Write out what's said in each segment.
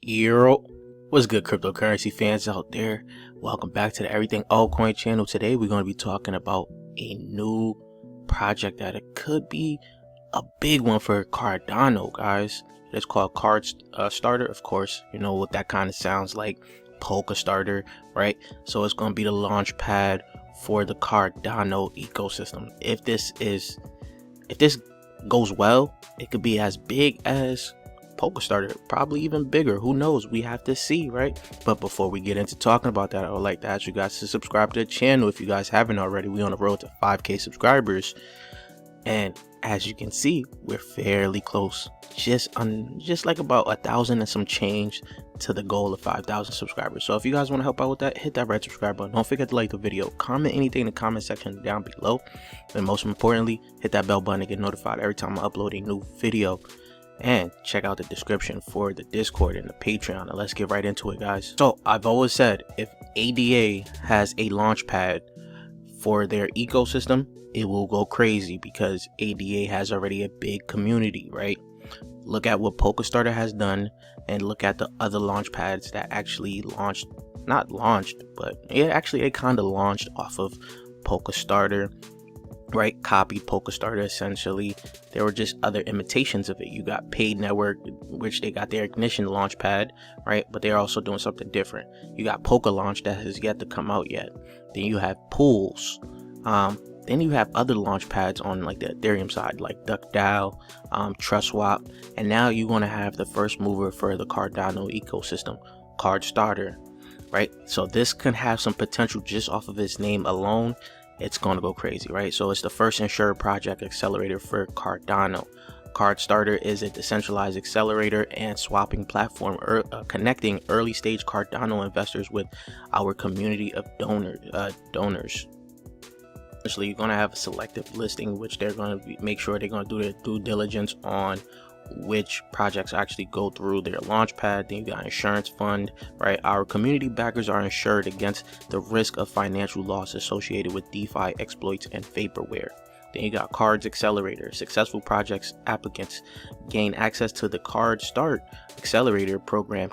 Euro, what's good, cryptocurrency fans out there? Welcome back to the Everything Altcoin channel. Today we're going to be talking about a new project that it could be a big one for Cardano, guys. It's called Cardstarter. Of course, you know what that kind of sounds like, Starter, right? So it's going to be the launch pad for the Cardano ecosystem. If this goes well, it could be as big as Starter, probably even bigger. Who knows? We have to see, right? But before we get into talking about that, I would like to ask you guys to subscribe to the channel if you guys haven't already. We're on the road to 5K subscribers, and as you can see, we're fairly close, just like about 1,000 and some change to the goal of 5,000 subscribers. So if you guys want to help out with that, hit that red subscribe button. Don't forget to like the video, comment anything in the comment section down below, and most importantly, hit that bell button to get notified every time I upload a new video. And check out the description for the Discord and the Patreon. And let's get right into it, guys. So I've always said, if ADA has a launch pad for their ecosystem, it will go crazy because ADA has already a big community, right? Look at what Starter has done, and look at the other launch pads that actually not launched, but yeah, actually they kind of launched off of Starter, right? Copied Starter essentially. There were just other imitations of it. You got Paid Network, which they got their Ignition launchpad, right? But they're also doing something different. You got Launch that has yet to come out yet. Then you have Pools. Then you have other launch pads on like the Ethereum side, like DuckDAO, TrustSwap, and now you want to have the first mover for the Cardano ecosystem, Cardstarter, right? So this can have some potential just off of its name alone. It's going to go crazy, right? So it's the first insured project accelerator for Cardano. Cardstarter is a decentralized accelerator and swapping platform connecting early stage Cardano investors with our community of donors. Essentially, you're going to have a selective listing, which they're going to make sure they're going to do their due diligence on which projects actually go through their launch pad. Then you got insurance fund, right? Our community backers are insured against the risk of financial loss associated with DeFi exploits and vaporware. Then you got Cards Accelerator. Successful projects applicants gain access to the Card Start Accelerator program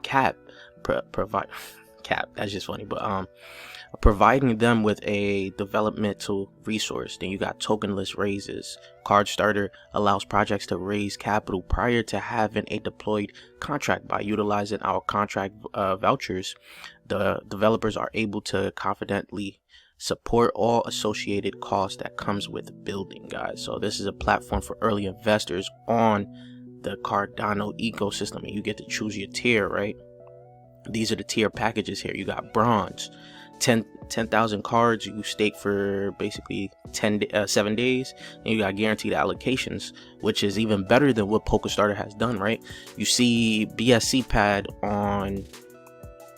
that's just funny, but providing them with a developmental resource. Then you got tokenless raises. Cardstarter allows projects to raise capital prior to having a deployed contract. By utilizing our contract vouchers, the developers are able to confidently support all associated costs that comes with building, guys. So this is a platform for early investors on the Cardano ecosystem, and you get to choose your tier, right? These are the tier packages here. You got bronze, 10,000 cards you stake for basically 7 days, and you got guaranteed allocations, which is even better than what Starter has done, right? You see BSC pad on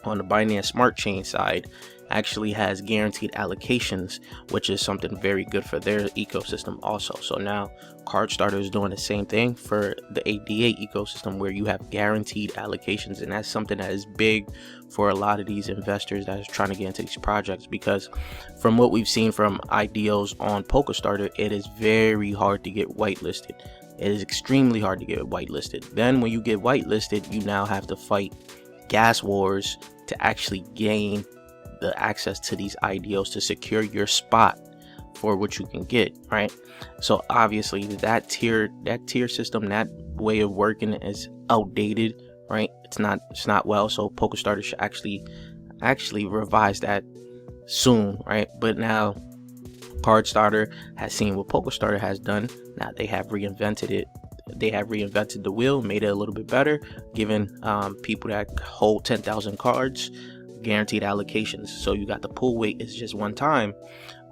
the Binance Smart Chain side actually has guaranteed allocations, which is something very good for their ecosystem also. So now Cardstarter is doing the same thing for the ADA ecosystem, where you have guaranteed allocations, and that's something that is big for a lot of these investors that is trying to get into these projects, because from what we've seen from IDOs on Starter, it is very hard to get whitelisted. It is extremely hard to get whitelisted. Then when you get whitelisted, you now have to fight gas wars to actually gain the access to these IDOs to secure your spot for what you can get, right? So obviously that tier system, that way of working is outdated, right? It's not well. So Starter should actually revise that soon, right? But now Cardstarter has seen what Starter has done. Now they have reinvented it. They have reinvented the wheel, made it a little bit better, giving people that hold 10,000 cards guaranteed allocations. So you got the pool weight is just one time,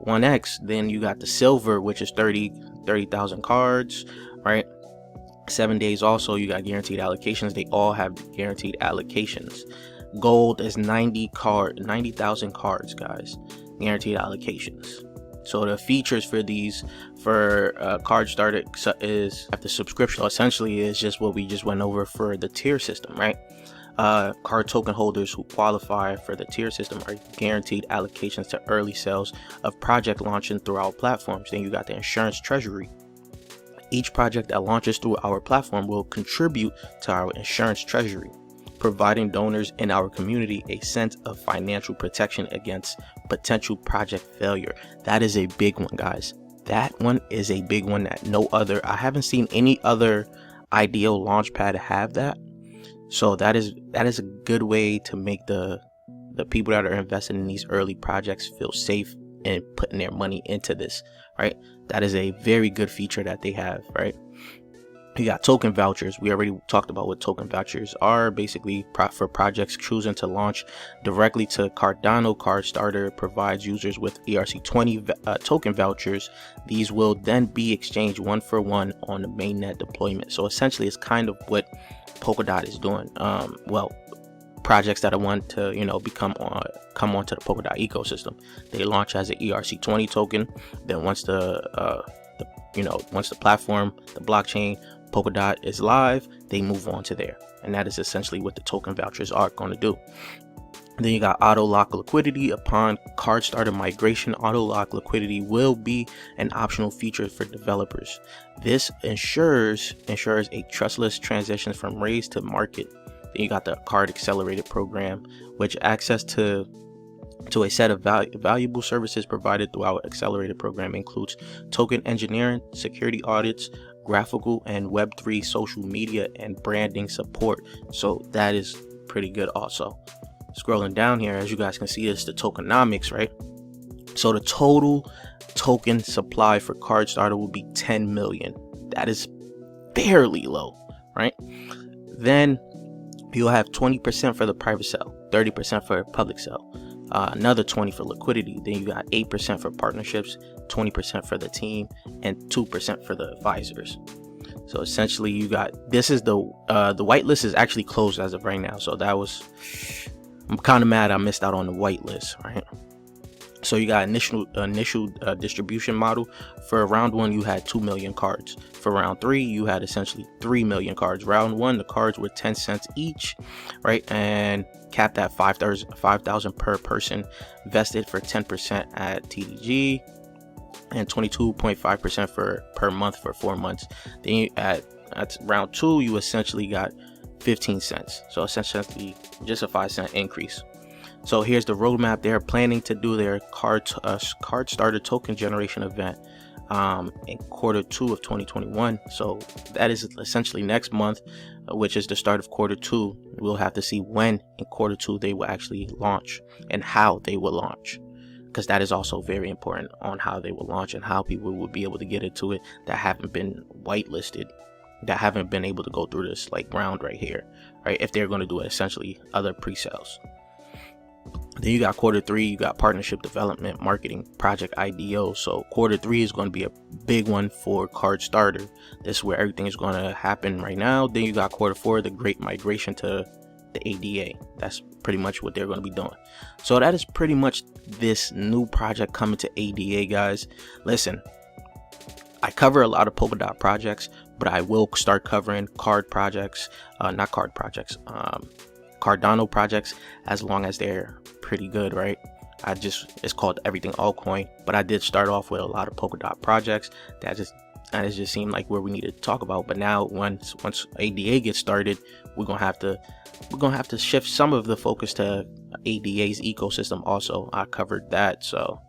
1x. Then you got the silver, which is 30,000 cards, right? 7 days also, you got guaranteed allocations. They all have guaranteed allocations. Gold is 90,000 cards, guys, guaranteed allocations. So the features for Cardstarter is the subscription. Essentially is just what we just went over for the tier system, right? Card token holders who qualify for the tier system are guaranteed allocations to early sales of project launching through our platforms. Then you got the insurance treasury. Each project that launches through our platform will contribute to our insurance treasury, providing donors in our community a sense of financial protection against potential project failure. That is a big one, guys. That one is a big one that I haven't seen any other IDO Launchpad have that. So that is a good way to make the people that are invested in these early projects feel safe in putting their money into this, right? That is a very good feature that they have, right? You got token vouchers. We already talked about what token vouchers are. Basically, for projects choosing to launch directly to Cardano, Cardstarter provides users with ERC20 token vouchers. These will then be exchanged one for one on the mainnet deployment. So essentially, it's kind of what Polkadot is doing. Well, projects that want to, come onto the Polkadot ecosystem, they launch as an ERC20 token. Then once the platform, the blockchain, Polkadot is live, they move on to there. And that is essentially what the token vouchers are going to do. Then you got auto lock liquidity. Upon Cardstarter migration, auto lock liquidity will be an optional feature for developers. This ensures a trustless transition from raise to market. Then you got the card accelerated program, which access to a set of valuable services provided through our accelerated program includes token engineering, security audits, graphical and Web3 social media, and branding support. So that is pretty good also. Scrolling down here, as you guys can see, it's the tokenomics, right? So the total token supply for Cardstarter will be 10 million. That is fairly low, right? Then you'll have 20% for the private sale, 30% for public sale, another 20% for liquidity. Then you got 8% for partnerships, 20% for the team, and 2% for the advisors. So essentially, you got, this is the whitelist is actually closed as of right now. So I'm kind of mad I missed out on the whitelist, right? So you got initial distribution model. For round 1, you had 2 million cards. For round 3, you had essentially 3 million cards. Round 1, the cards were 10 cents each, right? And capped at 5,000 per person, vested for 10% at TDG, and 22.5% per month for 4 months. Then at round 2, you essentially got 15 cents. So essentially just a 5-cent increase. So here's the roadmap. They're planning to do their Cardstarter token generation event in Q2 of 2021. So that is essentially next month, which is the start of Q2. We'll have to see when in Q2 they will actually launch and how they will launch, because that is also very important on how they will launch and how people will be able to get into it that haven't been whitelisted, that haven't been able to go through this like round right here, right? If they're going to do essentially other pre-sales. Then you got Q3, you got partnership development, marketing, project IDO. So Q3 is going to be a big one for Cardstarter. This is where everything is going to happen right now. Then you got Q4, the great migration to the ADA. That's pretty much what they're going to be doing. So that is pretty much this new project coming to ADA, guys. Listen, I cover a lot of Polkadot projects, but I will start covering Cardano projects as long as they're pretty good, right? It's called Everything Altcoin, but I did start off with a lot of Polkadot projects that just seemed like where we needed to talk about. But now once ADA gets started, we're gonna have to shift some of the focus to ADA's ecosystem also. I covered that. So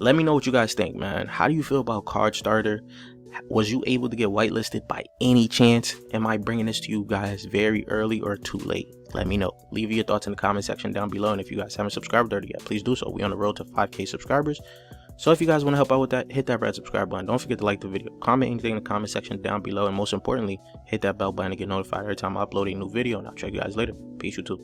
let me know what you guys think, man. How do you feel about Cardstarter? Was you able to get whitelisted by any chance? Am I bringing this to you guys very early or too late? Let me know. Leave your thoughts in the comment section down below. And if you guys haven't subscribed already yet, please do so. We're on the road to 5K subscribers. So if you guys want to help out with that, hit that red subscribe button. Don't forget to like the video. Comment anything in the comment section down below. And most importantly, hit that bell button to get notified every time I upload a new video. And I'll check you guys later. Peace, YouTube.